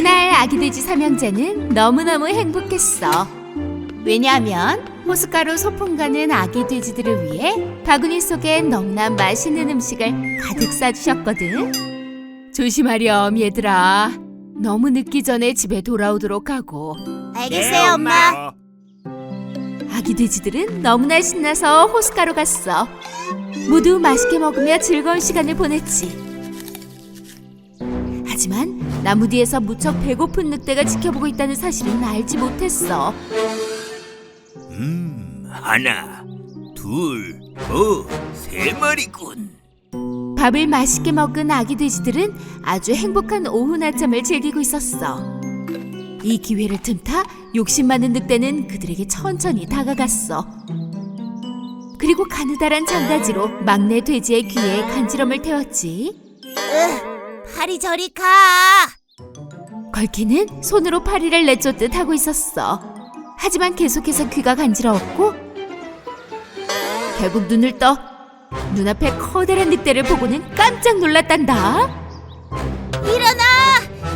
그날 아기 돼지 삼형제는 너무너무 행복했어. 왜냐하면 호숫가로 소풍 가는 아기 돼지들을 위해 바구니 속에 너무나 맛있는 음식을 가득 싸주셨거든. 조심하렴 얘들아. 너무 늦기 전에 집에 돌아오도록 하고. 알겠어요, 엄마. 아기 돼지들은 너무나 신나서 호숫가로 갔어. 모두 맛있게 먹으며 즐거운 시간을 보냈지. 하지만 나무 뒤에서 무척 배고픈 늑대가 지켜보고 있다는 사실은 알지 못했어. 하나, 둘, 세 마리군. 밥을 맛있게 먹은 아기 돼지들은 아주 행복한 오후 낮잠을 즐기고 있었어. 이 기회를 틈타 욕심 많은 늑대는 그들에게 천천히 다가갔어. 그리고 가느다란 장가지로 막내 돼지의 귀에 간지럼을 태웠지. 파리 저리 가. 걸키는 손으로 파리를 내쫓듯 하고 있었어. 하지만 계속해서 귀가 간지러웠고 결국 눈을 떠 눈앞에 커다란 늑대를 보고는 깜짝 놀랐단다. 일어나!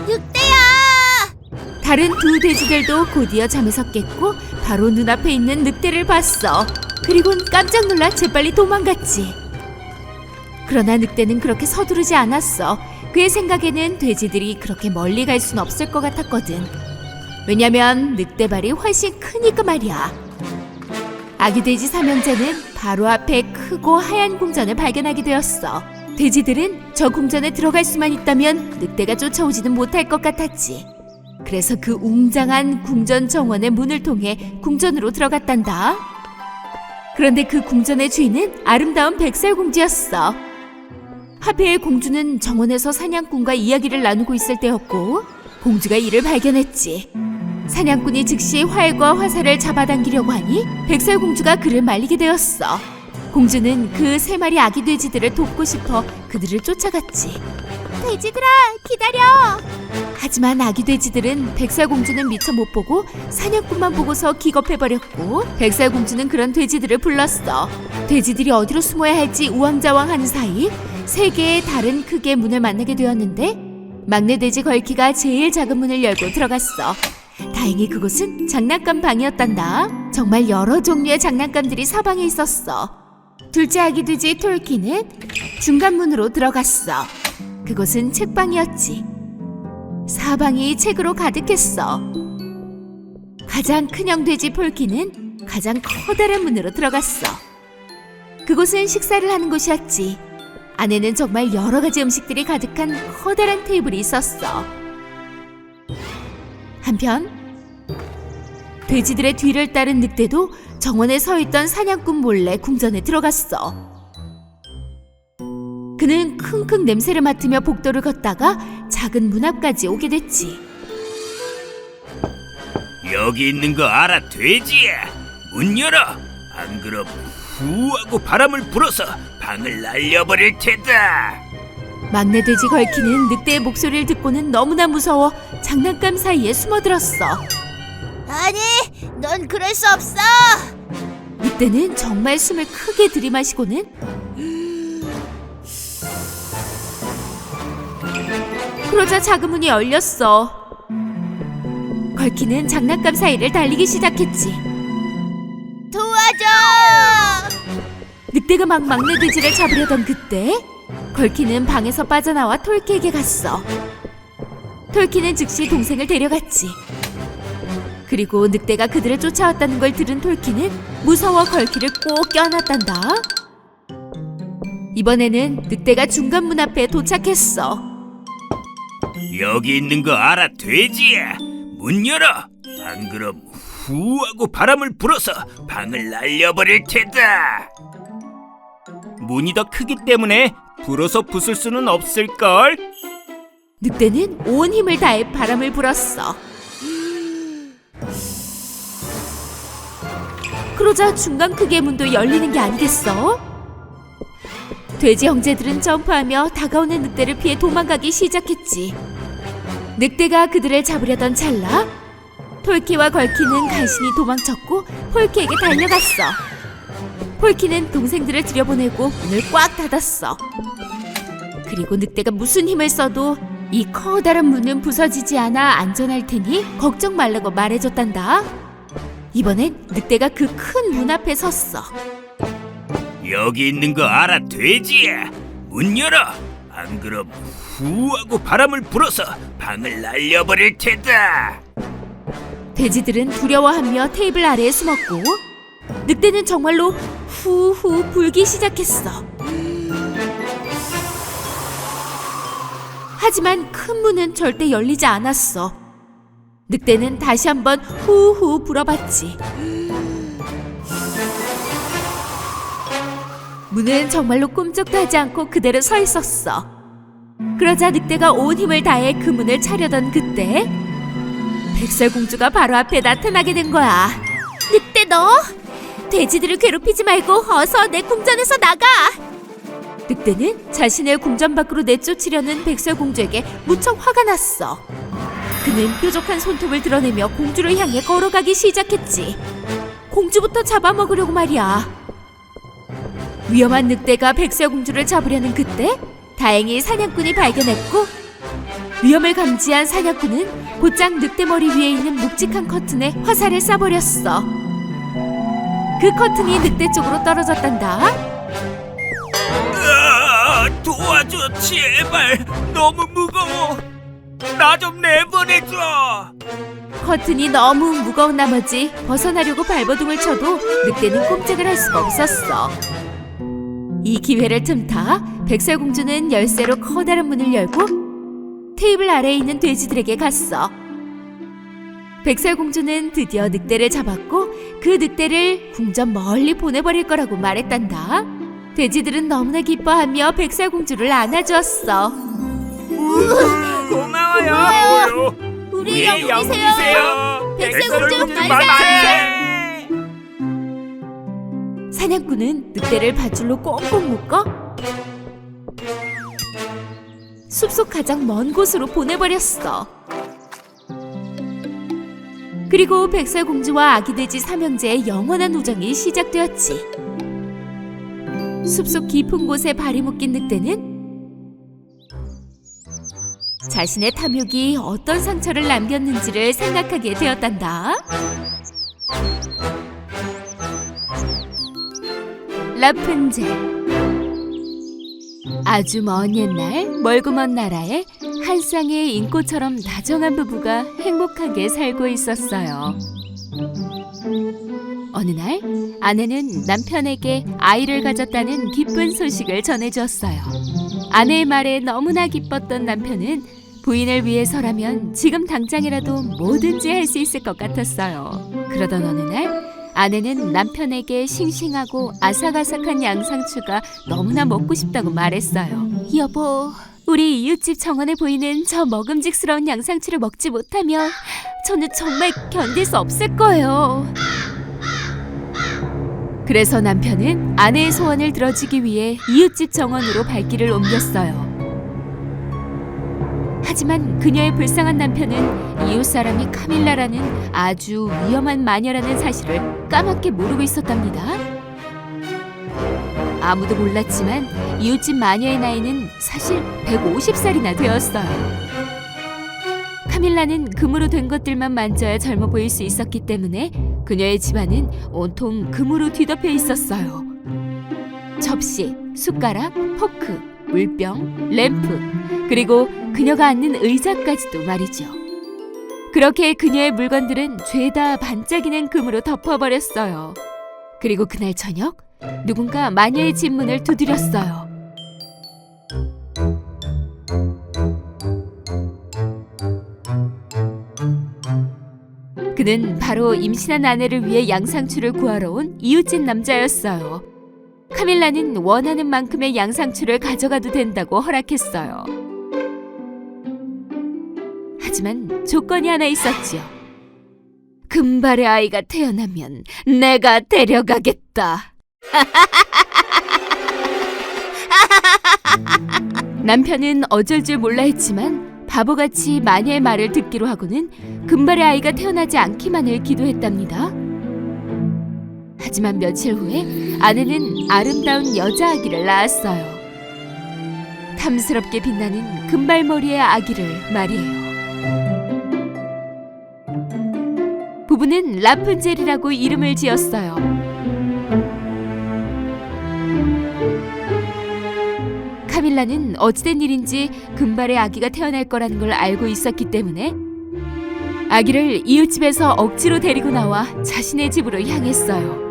늑대야! 다른 두 돼지들도 곧이어 잠에서 깼고 바로 눈앞에 있는 늑대를 봤어. 그리곤 깜짝 놀라 재빨리 도망갔지. 그러나 늑대는 그렇게 서두르지 않았어. 그의 생각에는 돼지들이 그렇게 멀리 갈 순 없을 것 같았거든. 왜냐면 늑대발이 훨씬 크니까 말이야. 아기 돼지 삼형제는 바로 앞에 크고 하얀 궁전을 발견하게 되었어. 돼지들은 저 궁전에 들어갈 수만 있다면 늑대가 쫓아오지는 못할 것 같았지. 그래서 그 웅장한 궁전 정원의 문을 통해 궁전으로 들어갔단다. 그런데 그 궁전의 주인은 아름다운 백설공주였어. 하필 공주는 정원에서 사냥꾼과 이야기를 나누고 있을 때였고 공주가 이를 발견했지. 사냥꾼이 즉시 활과 화살을 잡아당기려고 하니 백설공주가 그를 말리게 되었어. 공주는 그 세 마리 아기 돼지들을 돕고 싶어 그들을 쫓아갔지. 돼지들아, 기다려! 하지만 아기 돼지들은 백설공주는 미처 못 보고 사냥꾼만 보고서 기겁해버렸고 백설공주는 그런 돼지들을 불렀어. 돼지들이 어디로 숨어야 할지 우왕좌왕하는 사이 세 개의 다른 크기의 문을 만나게 되었는데 막내 돼지 걸키가 제일 작은 문을 열고 들어갔어. 다행히 그곳은 장난감 방이었단다. 정말 여러 종류의 장난감들이 사방에 있었어. 둘째 아기 돼지 톨키는 중간 문으로 들어갔어. 그곳은 책방이었지. 사방이 책으로 가득했어. 가장 큰형 돼지 폴키는 가장 커다란 문으로 들어갔어. 그곳은 식사를 하는 곳이었지. 안에는 정말 여러 가지 음식들이 가득한 커다란 테이블이 있었어. 한편 돼지들의 뒤를 따른 늑대도 정원에 서 있던 사냥꾼 몰래 궁전에 들어갔어. 그는 킁킁 냄새를 맡으며 복도를 걷다가 작은 문 앞까지 오게 됐지. 여기 있는 거 알아, 돼지야. 문 열어. 안 그럼 후 하고 바람을 불어서 방을 날려버릴 테다. 막내 돼지 걸키는 늑대의 목소리를 듣고는 너무나 무서워 장난감 사이에 숨어들었어. 아니, 넌 그럴 수 없어. 늑대는 정말 숨을 크게 들이마시고는 그러자 작은 문이 열렸어. 걸키는 장난감 사이를 달리기 시작했지. 도와줘! 늑대가 막 막내 돼지를 잡으려던 그때 걸키는 방에서 빠져나와 톨키에게 갔어. 톨키는 즉시 동생을 데려갔지. 그리고 늑대가 그들을 쫓아왔다는 걸 들은 톨키는 무서워 걸키를 꼭 껴안았단다. 이번에는 늑대가 중간 문 앞에 도착했어. 여기 있는 거 알아, 돼지야. 문 열어. 안 그럼 후 하고 바람을 불어서 방을 날려버릴 테다. 문이 더 크기 때문에 불어서 부술 수는 없을걸? 늑대는 온 힘을 다해 바람을 불었어. 그러자 중간 크기의 문도 열리는 게 아니겠어? 돼지 형제들은 점프하며 다가오는 늑대를 피해 도망가기 시작했지. 늑대가 그들을 잡으려던 찰나 톨키와 걸키는 간신히 도망쳤고 폴키에게 달려갔어. 폴키는 동생들을 들여보내고 문을 꽉 닫았어. 그리고 늑대가 무슨 힘을 써도 이 커다란 문은 부서지지 않아 안전할 테니 걱정 말라고 말해줬단다. 이번엔 늑대가 그 큰 문 앞에 섰어. 여기 있는 거 알아, 돼지야. 문 열어. 안 그럼 후 하고 바람을 불어서 방을 날려버릴 테다. 돼지들은 두려워하며 테이블 아래에 숨었고 늑대는 정말로 후후 불기 시작했어. 하지만 큰 문은 절대 열리지 않았어. 늑대는 다시 한번 후후 불어봤지. 문은 정말로 꼼짝도 하지 않고 그대로 서 있었어. 그러자 늑대가 온 힘을 다해 그 문을 차려던 그때 백설공주가 바로 앞에 나타나게 된 거야. 늑대 너! 돼지들을 괴롭히지 말고 어서 내 궁전에서 나가! 늑대는 자신의 궁전 밖으로 내쫓으려는 백설공주에게 무척 화가 났어. 그는 뾰족한 손톱을 드러내며 공주를 향해 걸어가기 시작했지. 공주부터 잡아먹으려고 말이야. 위험한 늑대가 백설공주를 잡으려는 그때 다행히 사냥꾼이 발견했고 위험을 감지한 사냥꾼은 곧장 늑대 머리 위에 있는 묵직한 커튼에 화살을 쏴버렸어. 그 커튼이 늑대 쪽으로 떨어졌단다. 도와줘, 제발. 너무 무거워. 나 좀 내보내줘. 커튼이 너무 무거운 나머지 벗어나려고 발버둥을 쳐도 늑대는 꼼짝을 할 수가 없었어. 이 기회를 틈타 백설공주는 열쇠로 커다란 문을 열고 테이블 아래에 있는 돼지들에게 갔어. 백설공주는 드디어 늑대를 잡았고 그 늑대를 궁전 멀리 보내버릴 거라고 말했단다. 돼지들은 너무나 기뻐하며 백설공주를 안아주었어. 고마워요. 우리 영웅이세요. 백설공주 만세! 사냥꾼은 늑대를 밧줄로 꽁꽁 묶어 숲속 가장 먼 곳으로 보내버렸어. 그리고 백설공주와 아기돼지 삼형제의 영원한 우정이 시작되었지. 숲속 깊은 곳에 발이 묶인 늑대는 자신의 탐욕이 어떤 상처를 남겼는지를 생각하게 되었단다. 라푼젤. 아주 먼 옛날 멀고 먼 나라에 한 쌍의 인꼬처럼 다정한 부부가 행복하게 살고 있었어요. 어느 날 아내는 남편에게 아이를 가졌다는 기쁜 소식을 전해주었어요. 아내의 말에 너무나 기뻤던 남편은 부인을 위해서라면 지금 당장이라도 뭐든지 할 수 있을 것 같았어요. 그러던 어느 날 아내는 남편에게 싱싱하고 아삭아삭한 양상추가 너무나 먹고 싶다고 말했어요. 여보, 우리 이웃집 정원에 보이는 저 먹음직스러운 양상추를 먹지 못하면 저는 정말 견딜 수 없을 거예요. 그래서 남편은 아내의 소원을 들어주기 위해 이웃집 정원으로 발길을 옮겼어요. 하지만 그녀의 불쌍한 남편은 이웃 사람이 카밀라라는 아주 위험한 마녀라는 사실을 까맣게 모르고 있었답니다. 아무도 몰랐지만 이웃집 마녀의 나이는 사실 150살이나 되었어요. 카밀라는 금으로 된 것들만 만져야 젊어 보일 수 있었기 때문에 그녀의 집안은 온통 금으로 뒤덮여 있었어요. 접시, 숟가락, 포크, 물병, 램프, 그리고 그녀가 앉는 의자까지도 말이죠. 그렇게 그녀의 물건들은 죄다 반짝이는 금으로 덮어버렸어요. 그리고 그날 저녁 누군가 마녀의 집 문을 두드렸어요. 그는 바로 임신한 아내를 위해 양상추를 구하러 온 이웃집 남자였어요. 카밀라는 원하는 만큼의 양상추를 가져가도 된다고 허락했어요. 하지만 조건이 하나 있었지요. 금발의 아이가 태어나면 내가 데려가겠다. 남편은 어쩔 줄 몰라 했지만 바보같이 마녀의 말을 듣기로 하고는 금발의 아이가 태어나지 않기만을 기도했답니다. 하지만 며칠 후에 아내는 아름다운 여자 아기를 낳았어요. 탐스럽게 빛나는 금발머리의 아기를 말이에요. 부부는 라푼젤이라고 이름을 지었어요. 카밀라는 어찌된 일인지 금발의 아기가 태어날 거라는 걸 알고 있었기 때문에 아기를 이웃집에서 억지로 데리고 나와 자신의 집으로 향했어요.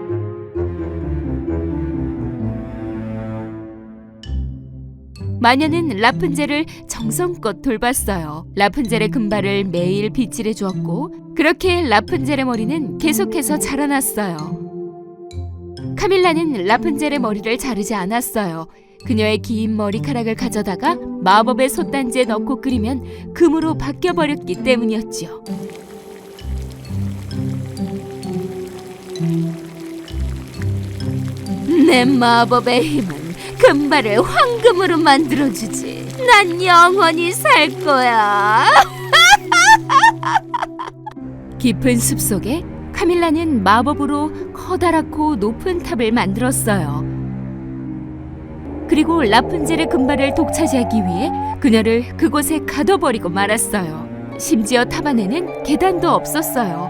마녀는 라푼젤을 정성껏 돌봤어요. 라푼젤의 금발을 매일 빗질해 주었고 그렇게 라푼젤의 머리는 계속해서 자라났어요. 카밀라는 라푼젤의 머리를 자르지 않았어요. 그녀의 긴 머리카락을 가져다가 마법의 솥단지에 넣고 끓이면 금으로 바뀌어버렸기 때문이었지요. 내 마법의 힘은 금발을 황금으로 만들어주지. 난 영원히 살 거야. 깊은 숲속에 카밀라는 마법으로 커다랗고 높은 탑을 만들었어요. 그리고 라푼젤의 금발을 독차지하기 위해 그녀를 그곳에 가둬버리고 말았어요. 심지어 탑 안에는 계단도 없었어요.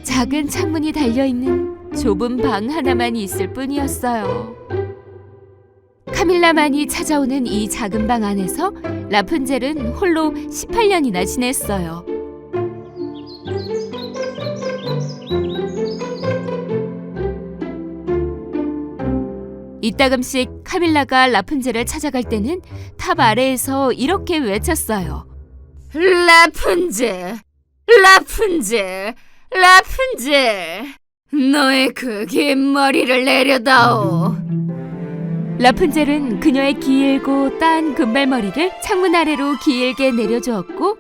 작은 창문이 달려있는 좁은 방 하나만 있을 뿐이었어요. 카밀라만이 찾아오는 이 작은 방 안에서 라푼젤은 홀로 18년이나 지냈어요. 이따금씩 카밀라가 라푼젤을 찾아갈 때는 탑 아래에서 이렇게 외쳤어요. 라푼젤, 라푼젤, 라푼젤, 너의 그 긴 머리를 내려다오. 라푼젤은 그녀의 길고 딴 금발머리를 창문 아래로 길게 내려주었고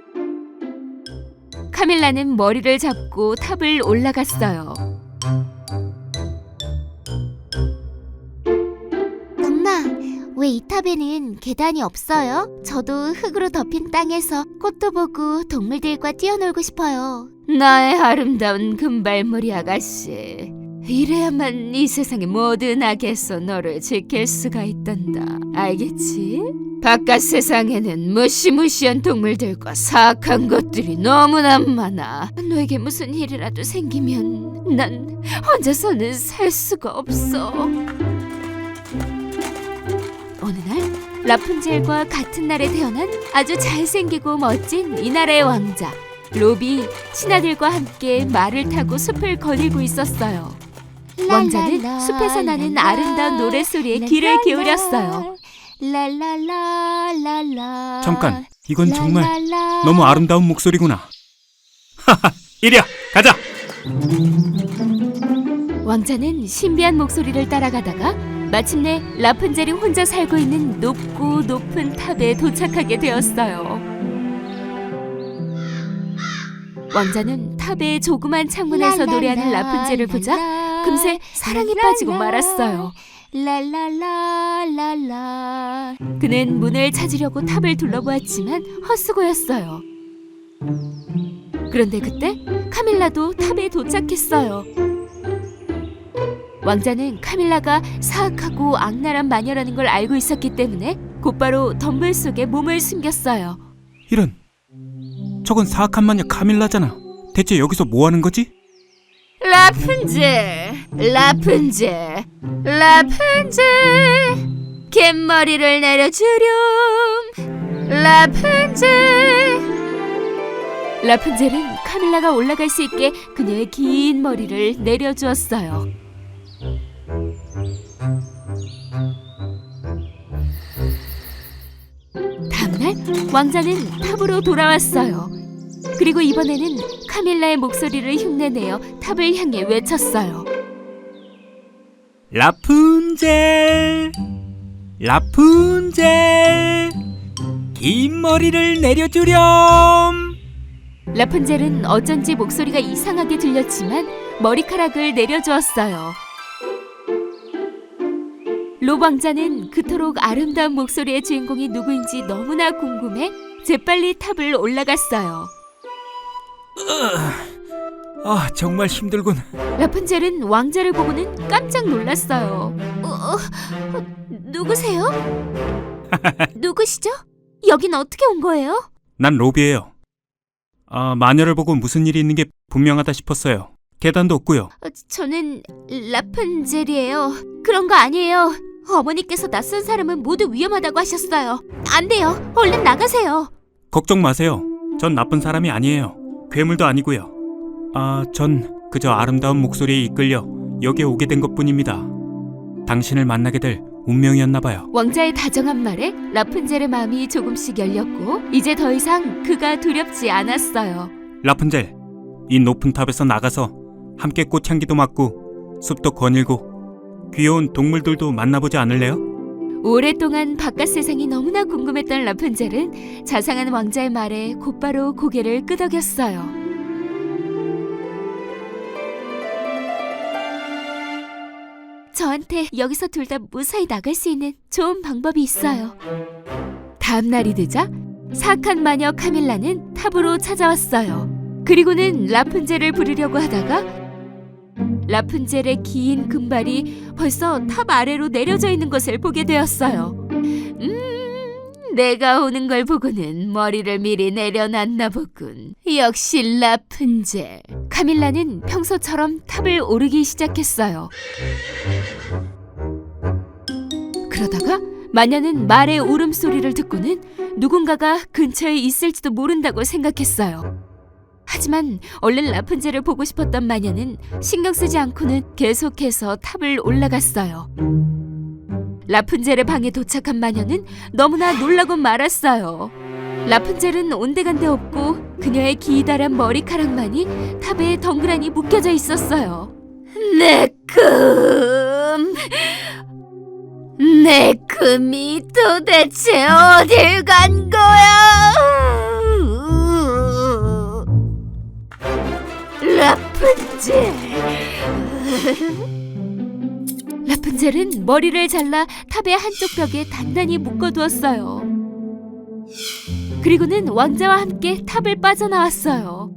카밀라는 머리를 잡고 탑을 올라갔어요. 엄마, 왜 이 탑에는 계단이 없어요? 저도 흙으로 덮인 땅에서 꽃도 보고 동물들과 뛰어놀고 싶어요. 나의 아름다운 금발머리 아가씨, 이래야만 이 세상의 모든 악에서 너를 지킬 수가 있단다. 알겠지? 바깥 세상에는 무시무시한 동물들과 사악한 것들이 너무나 많아. 너에게 무슨 일이라도 생기면 난 혼자서는 살 수가 없어. 어느 날 라푼젤과 같은 날에 태어난 아주 잘생기고 멋진 이 나라의 왕자 로비 신하들과 함께 말을 타고 숲을 거닐고 있었어요. 왕자는 숲에서 나는 아름다운 노랫소리에 귀를 기울였어요. 잠깐, 이건 정말 너무 아름다운 목소리구나. 하하, 이리야, 가자. 왕자는 신비한 목소리를 따라가다가 마침내 라푼젤이 혼자 살고 있는 높고 높은 탑에 도착하게 되었어요. 왕자는 탑의 조그만 창문에서 노래하는 라푼젤을 보자 금세 사랑에 빠지고 말았어요. 그는 문을 찾으려고 탑을 둘러보았지만 헛수고였어요. 그런데 그때 카밀라도 탑에 도착했어요. 왕자는 카밀라가 사악하고 악랄한 마녀라는 걸 알고 있었기 때문에 곧바로 덤불 속에 몸을 숨겼어요. 이런, 저건 사악한 마녀 카밀라잖아. 대체 여기서 뭐 하는 거지? 라푼젤, 라푼젤, 라푼젤, 긴 머리를 내려주렴. 라푼젤. 라푼젤은 카밀라가 올라갈 수 있게 그녀의 긴 머리를 내려주었어요. 다음날 왕자는 탑으로 돌아왔어요. 그리고 이번에는 카밀라의 목소리를 흉내내어 탑을 향해 외쳤어요. 라푼젤, 라푼젤, 긴 머리를 내려주렴. 라푼젤은 어쩐지 목소리가 이상하게 들렸지만 머리카락을 내려주었어요. 롭 왕자는 그토록 아름다운 목소리의 주인공이 누구인지 너무나 궁금해 재빨리 탑을 올라갔어요. 정말 힘들군. 라푼젤은 왕자를 보고는 깜짝 놀랐어요. 누구세요? 누구시죠? 여긴 어떻게 온 거예요? 난 로비예요. 마녀를 보고 무슨 일이 있는 게 분명하다 싶었어요. 계단도 없고요. 저는 라푼젤이에요. 그런 거 아니에요. 어머니께서 낯선 사람은 모두 위험하다고 하셨어요. 안 돼요. 얼른 나가세요. 걱정 마세요. 전 나쁜 사람이 아니에요. 괴물도 아니고요. 전 그저 아름다운 목소리에 이끌려 여기에 오게 된 것뿐입니다. 당신을 만나게 될 운명이었나 봐요. 왕자의 다정한 말에 라푼젤의 마음이 조금씩 열렸고 이제 더 이상 그가 두렵지 않았어요. 라푼젤, 이 높은 탑에서 나가서 함께 꽃향기도 맡고 숲도 거닐고 귀여운 동물들도 만나보지 않을래요? 오랫동안 바깥 세상이 너무나 궁금했던 라푼젤은 자상한 왕자의 말에 곧바로 고개를 끄덕였어요. 저한테 여기서 둘 다 무사히 나갈 수 있는 좋은 방법이 있어요. 다음 날이 되자 사악한 마녀 카밀라는 탑으로 찾아왔어요. 그리고는 라푼젤을 부르려고 하다가 라푼젤의 긴 금발이 벌써 탑 아래로 내려져 있는 것을 보게 되었어요. 내가 오는 걸 보고는 머리를 미리 내려놨나 보군. 역시 라푼젤. 카밀라는 평소처럼 탑을 오르기 시작했어요. 그러다가 마녀는 말의 울음소리를 듣고는 누군가가 근처에 있을지도 모른다고 생각했어요. 하지만 얼른 라푼젤을 보고 싶었던 마녀는 신경 쓰지 않고는 계속해서 탑을 올라갔어요. 라푼젤의 방에 도착한 마녀는 너무나 놀라고 말았어요. 라푼젤은 온데간데 없고 그녀의 기다란 머리카락만이 탑에 덩그러니 묶여져 있었어요. 내 금이 도대체 어딜 간 거야? 라푼젤. 라푼젤은 머리를 잘라 탑의 한쪽 벽에 단단히 묶어두었어요. 그리고는 왕자와 함께 탑을 빠져나왔어요.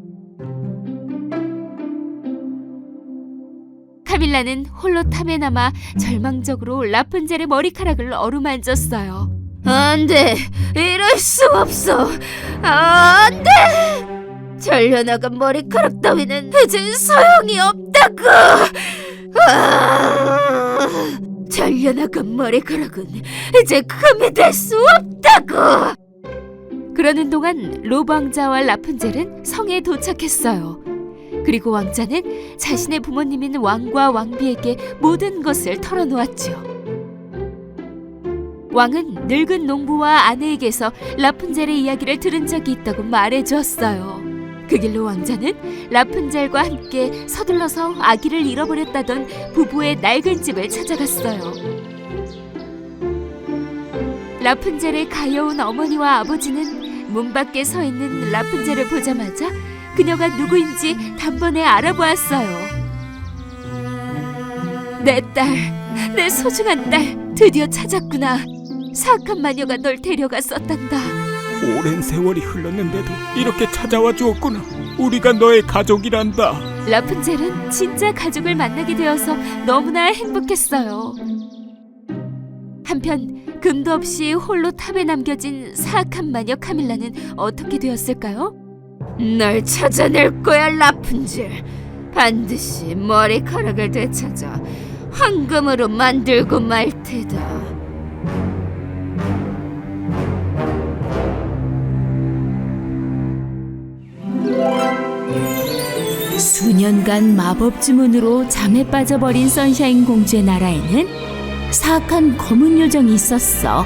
카밀라는 홀로 탑에 남아 절망적으로 라푼젤의 머리카락을 어루만졌어요. 안 돼! 이럴 수 없어! 안 돼! 잘려나간 머리카락 따위는 이젠 소용이 없다고! 잘려나간 머리카락은 이제 금이 될 수 없다고! 그러는 동안 로브 왕자와 라푼젤은 성에 도착했어요. 그리고 왕자는 자신의 부모님인 왕과 왕비에게 모든 것을 털어놓았죠. 왕은 늙은 농부와 아내에게서 라푼젤의 이야기를 들은 적이 있다고 말해주었어요. 그 길로 왕자는 라푼젤과 함께 서둘러서 아기를 잃어버렸다던 부부의 낡은 집을 찾아갔어요. 라푼젤의 가여운 어머니와 아버지는 문 밖에 서 있는 라푼젤을 보자마자 그녀가 누구인지 단번에 알아보았어요. 내 딸, 내 소중한 딸, 드디어 찾았구나. 사악한 마녀가 널 데려갔었단다. 오랜 세월이 흘렀는데도 이렇게 찾아와 주었구나. 우리가 너의 가족이란다. 라푼젤은 진짜 가족을 만나게 되어서 너무나 행복했어요. 한편 금도 없이 홀로 탑에 남겨진 사악한 마녀 카밀라는 어떻게 되었을까요? 널 찾아낼 거야, 라푼젤. 반드시 머리카락을 되찾아 황금으로 만들고 말 테다. 수년간 마법 주문으로 잠에 빠져버린 선샤인 공주의 나라에는 사악한 검은 요정이 있었어.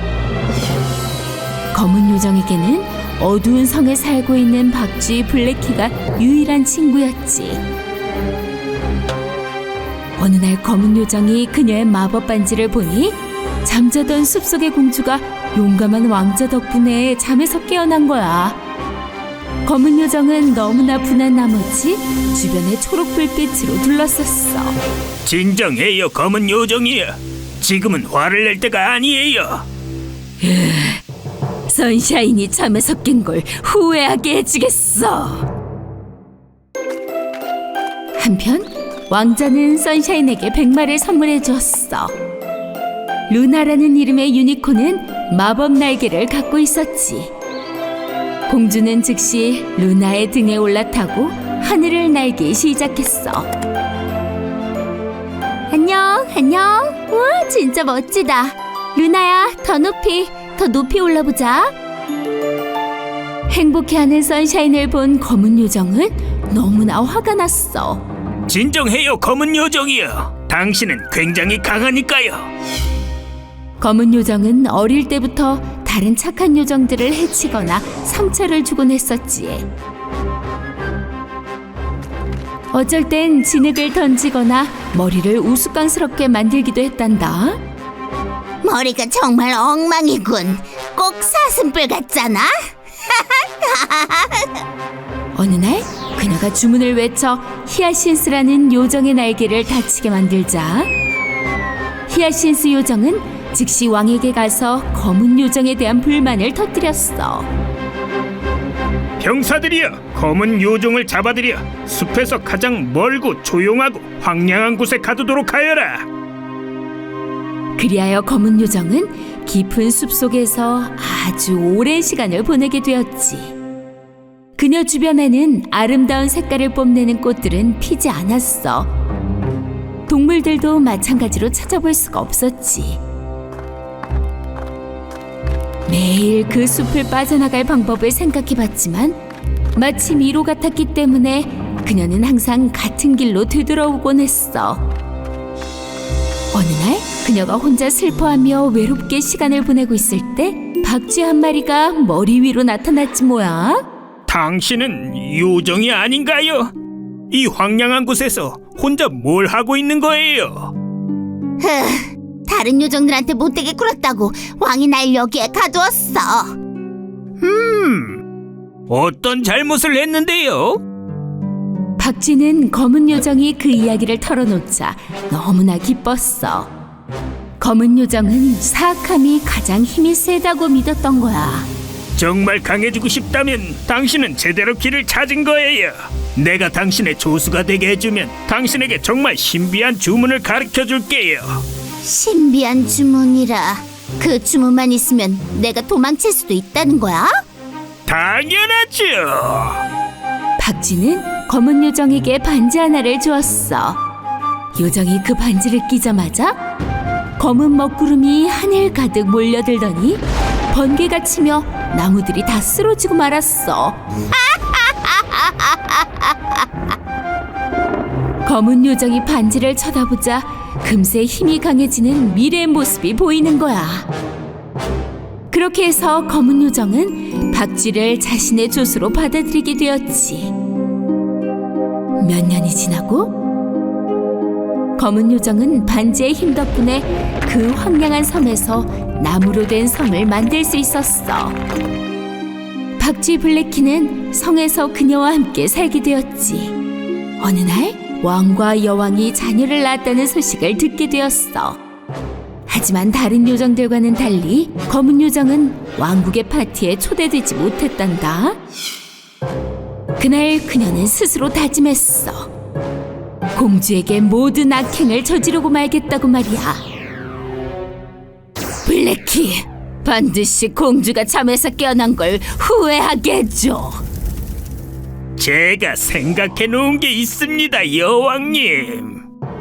검은 요정에게는 어두운 성에 살고 있는 박쥐 블랙키가 유일한 친구였지. 어느 날 검은 요정이 그녀의 마법 반지를 보니 잠자던 숲속의 공주가 용감한 왕자 덕분에 잠에서 깨어난 거야. 검은 요정은 너무나 분한 나머지 주변에 초록 불빛으로 둘러쌌어. 진정해요, 검은 요정이야. 지금은 화를 낼 때가 아니에요. 선샤인이 잠에서 깬 걸 후회하게 해주겠어. 한편 왕자는 선샤인에게 백마를 선물해 주었어. 루나라는 이름의 유니콘은 마법 날개를 갖고 있었지. 공주는 즉시 루나의 등에 올라타고 하늘을 날기 시작했어. 안녕, 안녕. 와, 진짜 멋지다. 루나야, 더 높이 올라보자. 행복해하는 선샤인을 본 검은 요정은 너무나 화가 났어. 진정해요, 검은 요정이요. 당신은 굉장히 강하니까요. 검은 요정은 어릴 때부터 다른 착한 요정들을 해치거나 상처를 주곤 했었지. 어쩔 땐 진흙을 던지거나 머리를 우스꽝스럽게 만들기도 했단다. 머리가 정말 엉망이군. 꼭 사슴뿔 같잖아. 어느 날 그녀가 주문을 외쳐 히아신스라는 요정의 날개를 다치게 만들자 히아신스 요정은 즉시 왕에게 가서 검은 요정에 대한 불만을 터뜨렸어. 병사들이여, 검은 요정을 잡아들여 숲에서 가장 멀고 조용하고 황량한 곳에 가두도록 하여라. 그리하여 검은 요정은 깊은 숲속에서 아주 오랜 시간을 보내게 되었지. 그녀 주변에는 아름다운 색깔을 뽐내는 꽃들은 피지 않았어. 동물들도 마찬가지로 찾아볼 수가 없었지. 매일 그 숲을 빠져나갈 방법을 생각해봤지만 마치 미로 같았기 때문에 그녀는 항상 같은 길로 되돌아오곤 했어. 어느 날 그녀가 혼자 슬퍼하며 외롭게 시간을 보내고 있을 때 박쥐 한 마리가 머리 위로 나타났지 뭐야. 당신은 요정이 아닌가요? 이 황량한 곳에서 혼자 뭘 하고 있는 거예요? 다른 요정들한테 못되게 굴었다고 왕이 날 여기에 가두었어. 어떤 잘못을 했는데요? 박쥐는 검은 요정이 그 이야기를 털어놓자 너무나 기뻤어. 검은 요정은 사악함이 가장 힘이 세다고 믿었던 거야. 정말 강해지고 싶다면 당신은 제대로 길을 찾은 거예요. 내가 당신의 조수가 되게 해주면 당신에게 정말 신비한 주문을 가르쳐 줄게요. 신비한 주문이라. 그 주문만 있으면 내가 도망칠 수도 있다는 거야? 당연하죠. 박쥐는 검은 요정에게 반지 하나를 주었어. 요정이 그 반지를 끼자마자 검은 먹구름이 하늘 가득 몰려들더니 번개가 치며 나무들이 다 쓰러지고 말았어. 검은 요정이 반지를 쳐다보자 금세 힘이 강해지는 미래의 모습이 보이는 거야. 그렇게 해서 검은 요정은 박쥐를 자신의 조수로 받아들이게 되었지. 몇 년이 지나고 검은 요정은 반지의 힘 덕분에 그 황량한 섬에서 나무로 된 성을 만들 수 있었어. 박쥐 블랙키는 성에서 그녀와 함께 살게 되었지. 어느 날 왕과 여왕이 자녀를 낳았다는 소식을 듣게 되었어. 하지만 다른 요정들과는 달리 검은 요정은 왕국의 파티에 초대되지 못했단다. 그날 그녀는 스스로 다짐했어. 공주에게 모든 악행을 저지르고 말겠다고 말이야. 블랙키, 반드시 공주가 잠에서 깨어난 걸 후회하게 해줘. 제가 생각해 놓은 게 있습니다, 여왕님.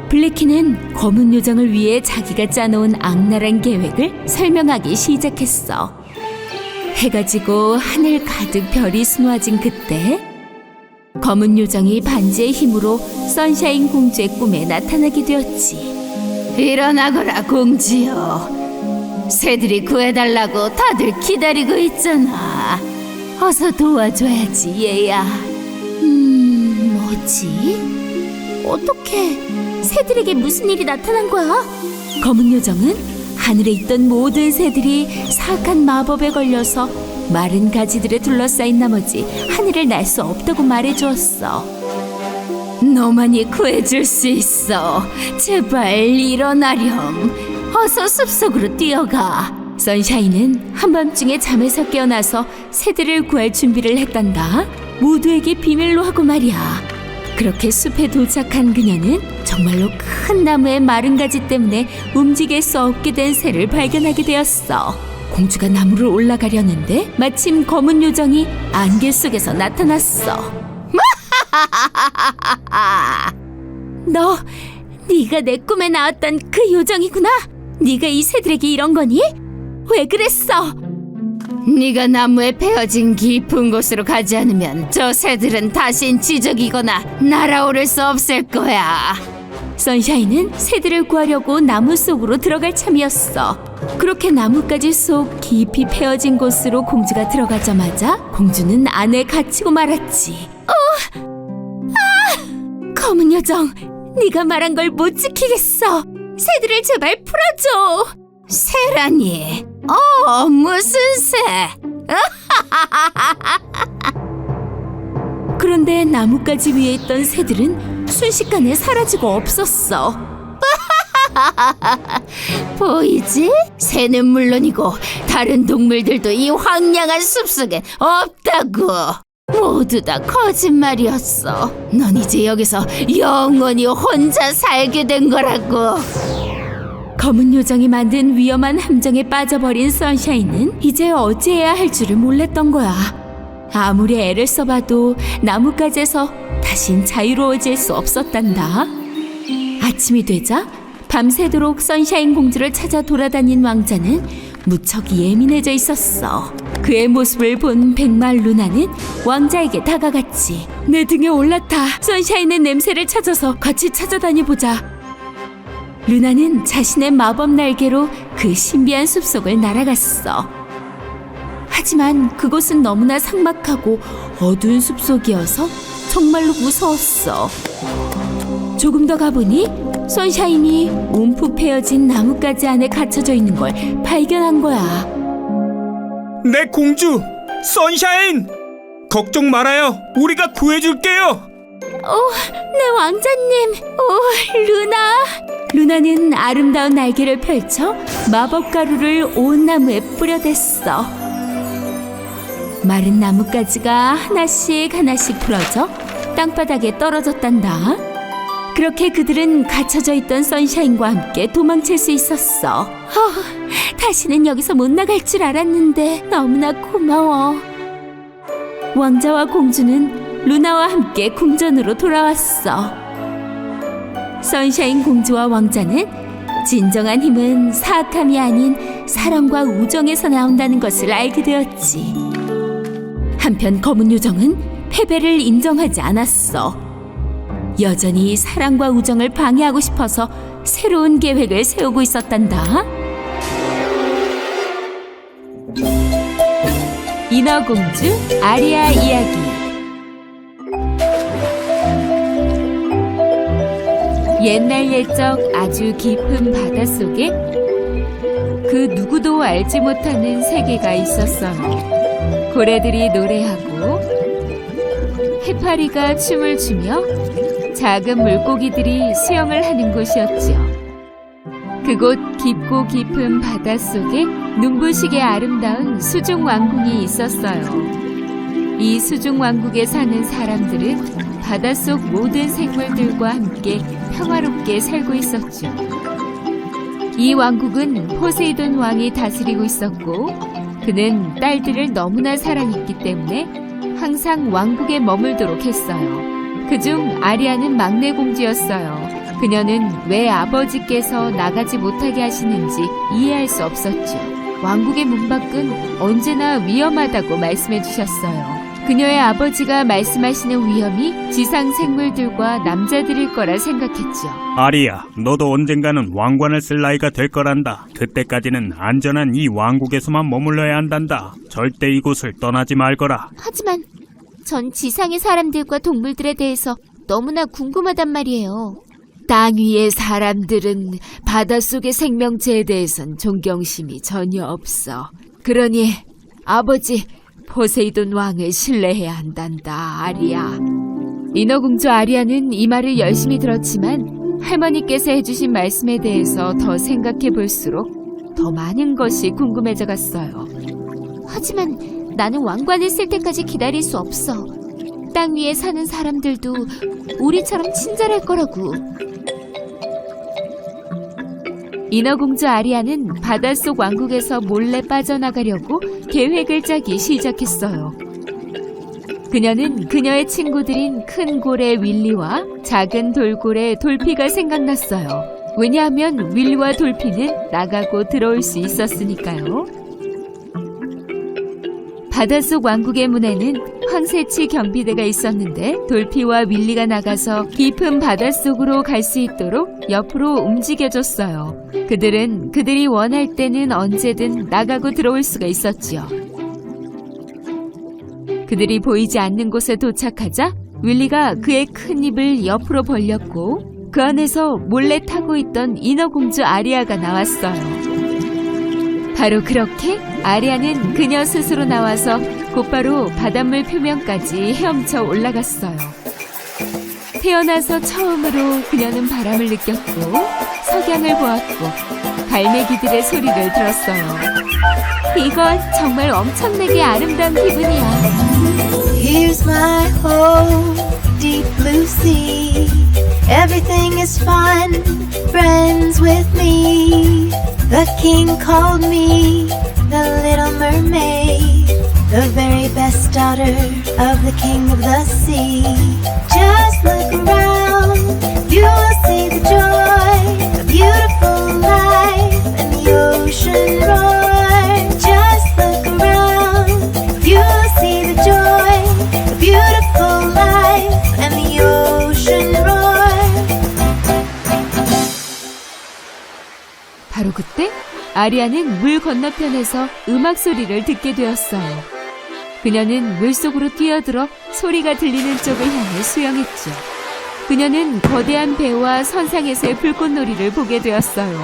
블랙키는 검은 요정을 위해 자기가 짜놓은 악랄한 계획을 설명하기 시작했어. 해가 지고 하늘 가득 별이 수놓아진 그때 검은 요정이 반지의 힘으로 선샤인 공주의 꿈에 나타나게 되었지. 일어나거라 공주여. 새들이 구해달라고 다들 기다리고 있잖아. 어서 도와줘야지 얘야. 뭐지? 어떻게 새들에게 무슨 일이 나타난 거야? 검은 요정은 하늘에 있던 모든 새들이 사악한 마법에 걸려서 마른 가지들에 둘러싸인 나머지 하늘을 날 수 없다고 말해주었어. 너만이 구해줄 수 있어. 제발 일어나렴. 어서 숲속으로 뛰어가. 선샤인은 한밤중에 잠에서 깨어나서 새들을 구할 준비를 했단다. 모두에게 비밀로 하고 말이야. 그렇게 숲에 도착한 그녀는 정말로 큰 나무의 마른 가지 때문에 움직일 수 없게 된 새를 발견하게 되었어. 공주가 나무를 올라가려는데 마침 검은 요정이 안개 속에서 나타났어. 네가 내 꿈에 나왔던 그 요정이구나. 네가 이 새들에게 이런 거니? 왜 그랬어? 네가 나무에 베어진 깊은 곳으로 가지 않으면 저 새들은 다신 지적이거나 날아오를 수 없을 거야. 선샤인은 새들을 구하려고 나무 속으로 들어갈 참이었어. 그렇게 나뭇가지 속 깊이 베어진 곳으로 공주가 들어가자마자 공주는 안에 갇히고 말았지. 검은 요정, 네가 말한 걸 못 지키겠어. 새들을 제발 풀어줘. 새라니? 무슨 새? 그런데 나뭇가지 위에 있던 새들은 순식간에 사라지고 없었어. 보이지? 새는 물론이고 다른 동물들도 이 황량한 숲속엔 없다고. 모두 다 거짓말이었어. 넌 이제 여기서 영원히 혼자 살게 된 거라고. 검은 요정이 만든 위험한 함정에 빠져버린 선샤인은 이제 어찌해야 할 줄을 몰랐던 거야. 아무리 애를 써봐도 나뭇가지에서 다신 자유로워질 수 없었단다. 아침이 되자 밤새도록 선샤인 공주를 찾아 돌아다닌 왕자는 무척 예민해져 있었어. 그의 모습을 본 백말 루나는 왕자에게 다가갔지. 내 등에 올라타. 선샤인의 냄새를 찾아서 같이 찾아다녀보자. 루나는 자신의 마법 날개로 그 신비한 숲속을 날아갔어. 하지만 그곳은 너무나 삭막하고 어두운 숲속이어서 정말로 무서웠어. 조금 더 가보니 선샤인이 움푹 패여진 나뭇가지 안에 갇혀져 있는 걸 발견한 거야. 내 공주 선샤인! 걱정 말아요. 우리가 구해줄게요. 내 왕자님, 루나. 루나는 아름다운 날개를 펼쳐 마법 가루를 온 나무에 뿌려댔어. 마른 나뭇가지가 하나씩 풀어져 땅바닥에 떨어졌단다. 그렇게 그들은 갇혀져 있던 선샤인과 함께 도망칠 수 있었어. 다시는 여기서 못 나갈 줄 알았는데 너무나 고마워. 왕자와 공주는 루나와 함께 궁전으로 돌아왔어. 선샤인 공주와 왕자는 진정한 힘은 사악함이 아닌 사랑과 우정에서 나온다는 것을 알게 되었지. 한편 검은 요정은 패배를 인정하지 않았어. 여전히 사랑과 우정을 방해하고 싶어서 새로운 계획을 세우고 있었단다. 인어공주 아리아 이야기. 옛날 옛적 아주 깊은 바닷속에 그 누구도 알지 못하는 세계가 있었어요. 고래들이 노래하고 해파리가 춤을 추며 작은 물고기들이 수영을 하는 곳이었죠. 그곳 깊고 깊은 바닷속에 눈부시게 아름다운 수중 왕궁이 있었어요. 이 수중 왕국에 사는 사람들은 바닷속 모든 생물들과 함께 평화롭게 살고 있었죠. 이 왕국은 포세이돈 왕이 다스리고 있었고 그는 딸들을 너무나 사랑했기 때문에 항상 왕국에 머물도록 했어요. 그중 아리아는 막내 공주였어요. 그녀는 왜 아버지께서 나가지 못하게 하시는지 이해할 수 없었죠. 왕국의 문 밖은 언제나 위험하다고 말씀해 주셨어요. 그녀의 아버지가 말씀하시는 위험이 지상 생물들과 남자들일 거라 생각했죠. 아리야, 너도 언젠가는 왕관을 쓸 나이가 될 거란다. 그때까지는 안전한 이 왕국에서만 머물러야 한단다. 절대 이곳을 떠나지 말거라. 하지만 전 지상의 사람들과 동물들에 대해서 너무나 궁금하단 말이에요. 땅 위의 사람들은 바닷속의 생명체에 대해선 존경심이 전혀 없어. 그러니 아버지 포세이돈 왕을 신뢰해야 한단다, 아리아. 인어공주 아리아는 이 말을 열심히 들었지만 할머니께서 해주신 말씀에 대해서 더 생각해 볼수록 더 많은 것이 궁금해져 갔어요. 하지만 나는 왕관을 쓸 때까지 기다릴 수 없어. 땅 위에 사는 사람들도 우리처럼 친절할 거라고. 인어공주 아리아는 바닷속 왕국에서 몰래 빠져나가려고 계획을 짜기 시작했어요. 그녀는 그녀의 친구들인 큰 고래 윌리와 작은 돌고래 돌피가 생각났어요. 왜냐하면 윌리와 돌피는 나가고 들어올 수 있었으니까요. 바닷속 왕국의 문에는 황새치 경비대가 있었는데 돌피와 윌리가 나가서 깊은 바닷속으로 갈 수 있도록 옆으로 움직여줬어요. 그들은 그들이 원할 때는 언제든 나가고 들어올 수가 있었지요. 그들이 보이지 않는 곳에 도착하자 윌리가 그의 큰 입을 옆으로 벌렸고 그 안에서 몰래 타고 있던 인어공주 아리아가 나왔어요. 바로 그렇게 아리아는 그녀 스스로 나와서 곧바로 바닷물 표면까지 헤엄쳐 올라갔어요. 태어나서 처음으로 그녀는 바람을 느꼈고 석양을 보았고 갈매기들의 소리를 들었어요. 이건 정말 엄청나게 아름다운 기분이야. Here's my home, deep blue sea. Everything is fun, friends with me. The king called me the little mermaid, the very best daughter of the king of the sea. Just look around, you will see the joy, a beautiful life, and the ocean roar. Just look around, you will see the joy, a beautiful life, and the ocean roar. 바로 그때 아리아는 물 건너편에서 음악 소리를 듣게 되었어요. 그녀는 물속으로 뛰어들어 소리가 들리는 쪽을 향해 수영했죠. 그녀는 거대한 배와 선상에서의 불꽃놀이를 보게 되었어요.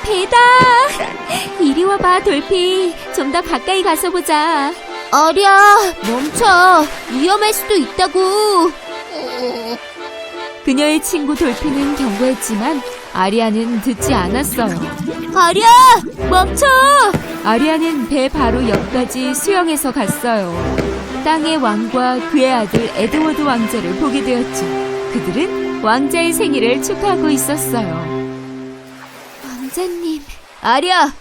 배다! 이리 와봐, 돌피. 좀 더 가까이 가서 보자. 아리아, 멈춰. 위험할 수도 있다고. 그녀의 친구 돌피는 경고했지만 아리아는 듣지 않았어요. 아리아, 멈춰. 아리아는 배 바로 옆까지 수영해서 갔어요. 땅의 왕과 그의 아들 에드워드 왕자를 보게 되었죠. 그들은 왕자의 생일을 축하하고 있었어요. 왕자님. 아리아,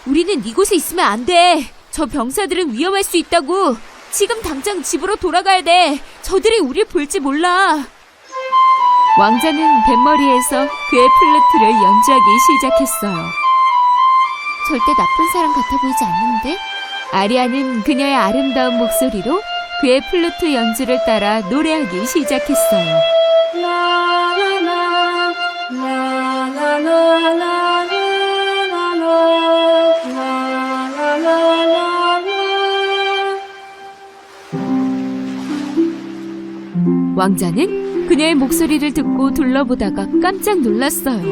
우리는 이곳에 있으면 안 돼. 저 병사들은 위험할 수 있다고. 지금 당장 집으로 돌아가야 돼. 저들이 우릴 볼지 몰라. 왕자는 뱃머리에서 그의 플루트를 연주하기 시작했어요. 절대 나쁜 사람 같아 보이지 않는데? 아리아는 그녀의 아름다운 목소리로 그의 플루트 연주를 따라 노래하기 시작했어요. 왕자는 그녀의 목소리를 듣고 둘러보다가 깜짝 놀랐어요.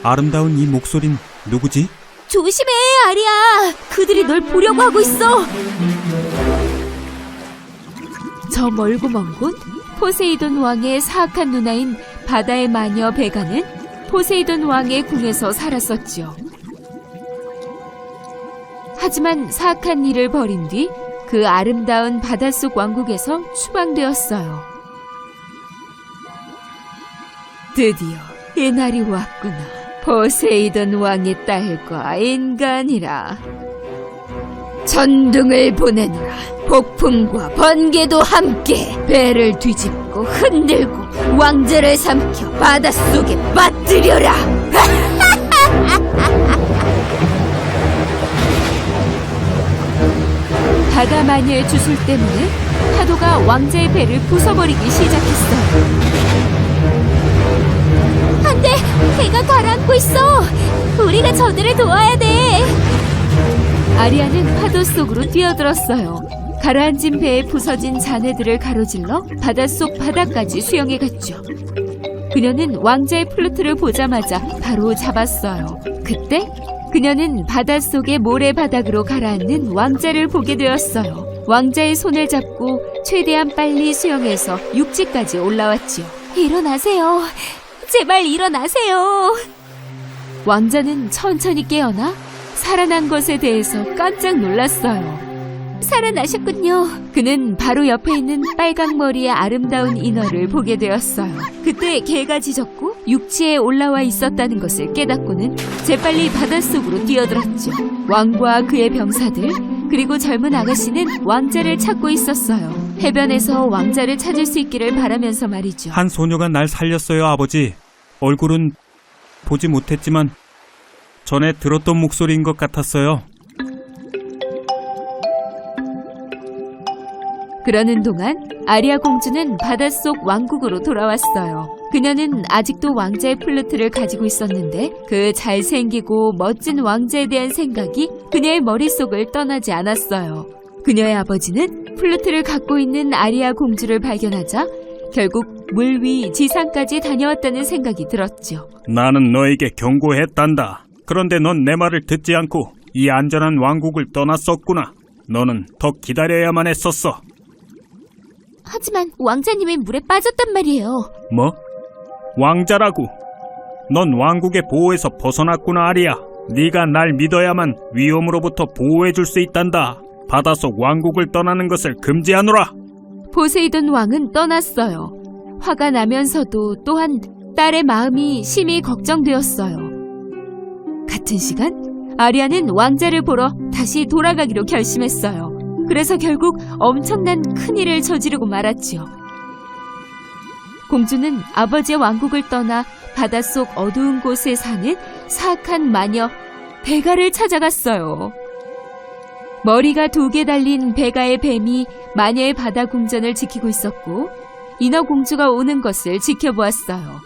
아름다운 이 목소린 누구지? 조심해, 아리아. 그들이 널 보려고 하고 있어. 저 멀고 먼 곳 포세이돈 왕의 사악한 누나인 바다의 마녀 베가는 포세이돈 왕의 궁에서 살았었지요. 하지만 사악한 일을 벌인 뒤 그 아름다운 바닷속 왕국에서 추방되었어요. 드디어 이 날이 왔구나. 포세이돈 왕의 딸과 인간이라. 전등을 보내느라 폭풍과 번개도 함께 배를 뒤집고 흔들고 왕자를 삼켜 바닷속에 빠뜨려라. 바다 마녀의 주술 때문에 파도가 왕자의 배를 부숴버리기 시작했어요. 안 돼! 배가 가라앉고 있어! 우리가 저들을 도와야 돼! 아리아는 파도 속으로 뛰어들었어요. 가라앉은 배에 부서진 잔해들을 가로질러 바닷속 바다까지 수영해갔죠. 그녀는 왕자의 플루트를 보자마자 바로 잡았어요. 그때 그녀는 바닷속의 모래바닥으로 가라앉는 왕자를 보게 되었어요. 왕자의 손을 잡고 최대한 빨리 수영해서 육지까지 올라왔지요. 일어나세요. 제발 일어나세요. 왕자는 천천히 깨어나 살아난 것에 대해서 깜짝 놀랐어요. 살아나셨군요. 그는 바로 옆에 있는 빨강머리의 아름다운 인어를 보게 되었어요. 그때 개가 짖었고 육지에 올라와 있었다는 것을 깨닫고는 재빨리 바닷속으로 뛰어들었죠. 왕과 그의 병사들 그리고 젊은 아가씨는 왕자를 찾고 있었어요. 해변에서 왕자를 찾을 수 있기를 바라면서 말이죠. 한 소녀가 날 살렸어요, 아버지. 얼굴은 보지 못했지만 전에 들었던 목소리인 것 같았어요. 그러는 동안 아리아 공주는 바닷속 왕국으로 돌아왔어요. 그녀는 아직도 왕자의 플루트를 가지고 있었는데 그 잘생기고 멋진 왕자에 대한 생각이 그녀의 머릿속을 떠나지 않았어요. 그녀의 아버지는 플루트를 갖고 있는 아리아 공주를 발견하자 결국 물 위 지상까지 다녀왔다는 생각이 들었죠. 나는 너에게 경고했단다. 그런데 넌 내 말을 듣지 않고 이 안전한 왕국을 떠났었구나. 너는 더 기다려야만 했었어. 하지만 왕자님이 물에 빠졌단 말이에요. 뭐? 왕자라고? 넌 왕국의 보호에서 벗어났구나, 아리야. 네가 날 믿어야만 위험으로부터 보호해줄 수 있단다. 바닷속 왕국을 떠나는 것을 금지하노라. 포세이돈 왕은 떠났어요. 화가 나면서도 또한 딸의 마음이 심히 걱정되었어요. 같은 시간 아리아는 왕자를 보러 다시 돌아가기로 결심했어요. 그래서 결국 엄청난 큰일을 저지르고 말았지요. 공주는 아버지의 왕국을 떠나 바닷속 어두운 곳에 사는 사악한 마녀 베가를 찾아갔어요. 머리가 2개 달린 베가의 뱀이 마녀의 바다 궁전을 지키고 있었고 인어 공주가 오는 것을 지켜보았어요.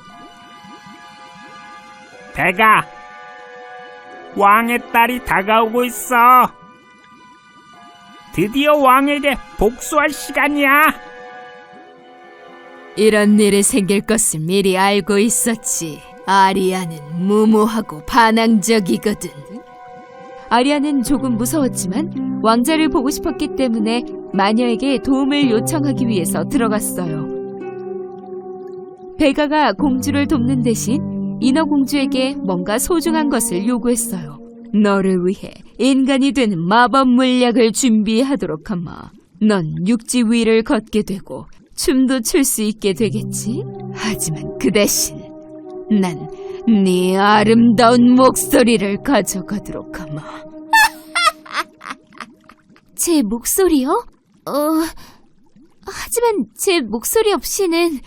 베가, 왕의 딸이 다가오고 있어. 드디어 왕에게 복수할 시간이야. 이런 일이 생길 것을 미리 알고 있었지. 아리아는 무모하고 반항적이거든. 아리아는 조금 무서웠지만 왕자를 보고 싶었기 때문에 마녀에게 도움을 요청하기 위해서 들어갔어요. 베가가 공주를 돕는 대신 인어 공주에게 뭔가 소중한 것을 요구했어요. 너를 위해 인간이 되는 마법 물약을 준비하도록 하마. 넌 육지 위를 걷게 되고 춤도 출 수 있게 되겠지? 하지만 그 대신 난 네 아름다운 목소리를 가져가도록 하마. 제 목소리요? 하지만 제 목소리 없이는...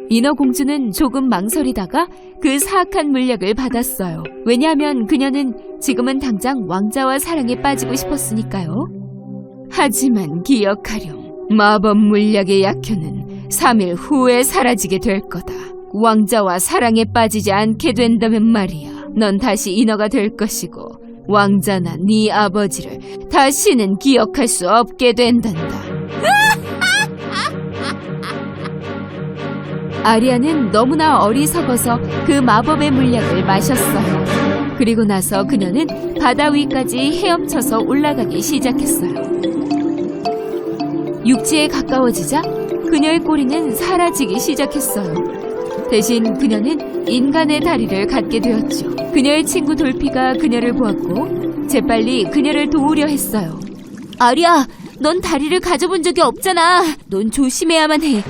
인어공주는 조금 망설이다가 그 사악한 물약을 받았어요. 왜냐하면 그녀는 지금은 당장 왕자와 사랑에 빠지고 싶었으니까요. 하지만 기억하렴. 마법 물약의 약효는 3일 후에 사라지게 될 거다. 왕자와 사랑에 빠지지 않게 된다면 말이야. 넌 다시 인어가 될 것이고 왕자나 네 아버지를 다시는 기억할 수 없게 된단다. 아리아는 너무나 어리석어서 그 마법의 물약을 마셨어요. 그리고 나서 그녀는 바다 위까지 헤엄쳐서 올라가기 시작했어요. 육지에 가까워지자 그녀의 꼬리는 사라지기 시작했어요. 대신 그녀는 인간의 다리를 갖게 되었죠. 그녀의 친구 돌피가 그녀를 보았고 재빨리 그녀를 도우려 했어요. 아리아, 넌 다리를 가져본 적이 없잖아. 넌 조심해야만 해.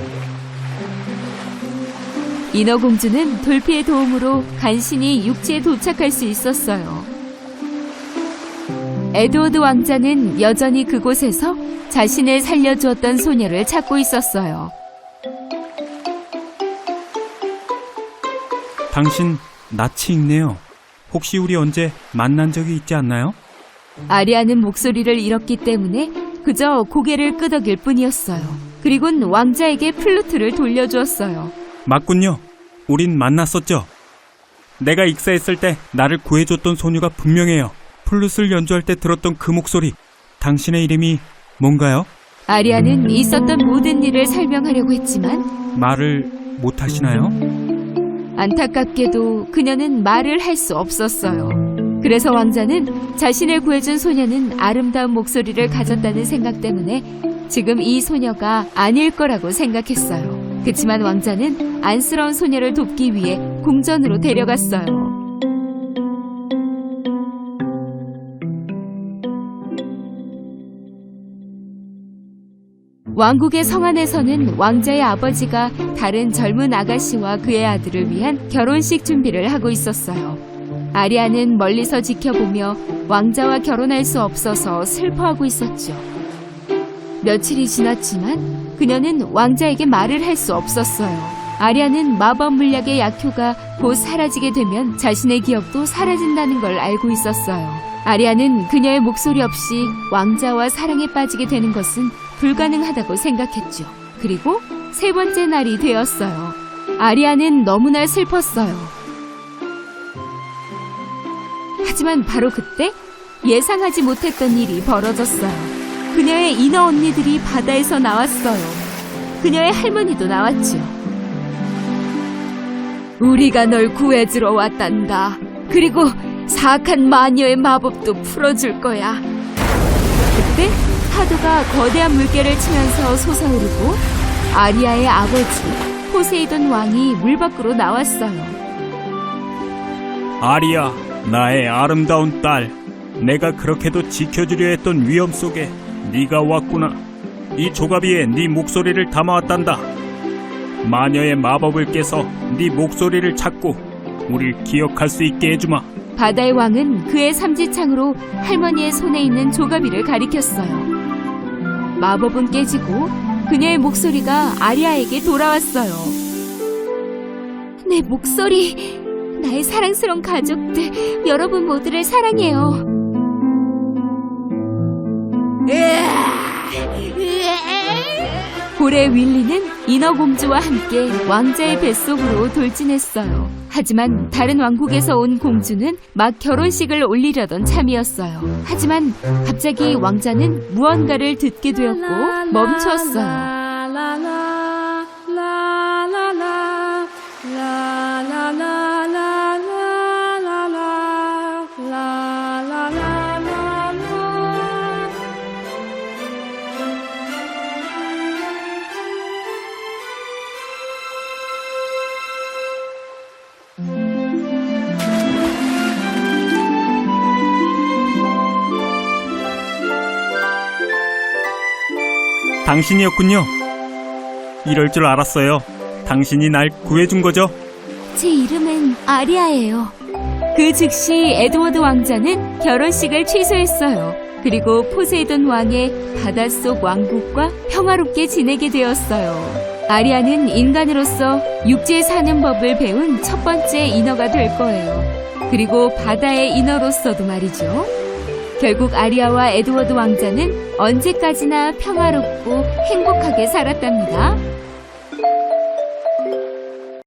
인어공주는 돌피의 도움으로 간신히 육지에 도착할 수 있었어요. 에드워드 왕자는 여전히 그곳에서 자신을 살려주었던 소녀를 찾고 있었어요. 당신 낯이 익네요. 혹시 우리 언제 만난 적이 있지 않나요? 아리아는 목소리를 잃었기 때문에 그저 고개를 끄덕일 뿐이었어요. 그리곤 왕자에게 플루트를 돌려주었어요. 맞군요. 우린 만났었죠. 내가 익사했을 때 나를 구해줬던 소녀가 분명해요. 플룻을 연주할 때 들었던 그 목소리. 당신의 이름이 뭔가요? 아리아는 있었던 모든 일을 설명하려고 했지만 말을 못하시나요? 안타깝게도 그녀는 말을 할 수 없었어요. 그래서 왕자는 자신을 구해준 소녀는 아름다운 목소리를 가졌다는 생각 때문에 지금 이 소녀가 아닐 거라고 생각했어요. 그치만 왕자는 안쓰러운 소녀를 돕기 위해 궁전으로 데려갔어요. 왕국의 성안에서는 왕자의 아버지가 다른 젊은 아가씨와 그의 아들을 위한 결혼식 준비를 하고 있었어요. 아리아는 멀리서 지켜보며 왕자와 결혼할 수 없어서 슬퍼하고 있었죠. 며칠이 지났지만 그녀는 왕자에게 말을 할 수 없었어요. 아리아는 마법 물약의 약효가 곧 사라지게 되면 자신의 기억도 사라진다는 걸 알고 있었어요. 아리아는 그녀의 목소리 없이 왕자와 사랑에 빠지게 되는 것은 불가능하다고 생각했죠. 그리고 세 번째 날이 되었어요. 아리아는 너무나 슬펐어요. 하지만 바로 그때 예상하지 못했던 일이 벌어졌어요. 그녀의 인어 언니들이 바다에서 나왔어요. 그녀의 할머니도 나왔죠. 우리가 널 구해주러 왔단다. 그리고 사악한 마녀의 마법도 풀어줄 거야. 그때 파도가 거대한 물결을 치면서 솟아오르고 아리아의 아버지 포세이돈 왕이 물 밖으로 나왔어요. 아리아, 나의 아름다운 딸. 내가 그렇게도 지켜주려 했던 위험 속에 네가 왔구나. 이 조가비에 네 목소리를 담아왔단다. 마녀의 마법을 깨서 네 목소리를 찾고 우릴 기억할 수 있게 해주마. 바다의 왕은 그의 삼지창으로 할머니의 손에 있는 조가비를 가리켰어요. 마법은 깨지고 그녀의 목소리가 아리아에게 돌아왔어요. 내 목소리, 나의 사랑스러운 가족들, 여러분 모두를 사랑해요. 고래 윌리는 인어공주와 함께 왕자의 뱃속으로 돌진했어요. 하지만 다른 왕국에서 온 공주는 막 결혼식을 올리려던 참이었어요. 하지만 갑자기 왕자는 무언가를 듣게 되었고 멈추었어요. 당신이었군요. 이럴 줄 알았어요. 당신이 날 구해준 거죠? 제 이름은 아리아예요. 그 즉시 에드워드 왕자는 결혼식을 취소했어요. 그리고 포세이돈 왕의 바닷속 왕국과 평화롭게 지내게 되었어요. 아리아는 인간으로서 육지에 사는 법을 배운 첫 번째 인어가 될 거예요. 그리고 바다의 인어로서도 말이죠. 결국 아리아와 에드워드 왕자는 언제까지나 평화롭고 행복하게 살았답니다.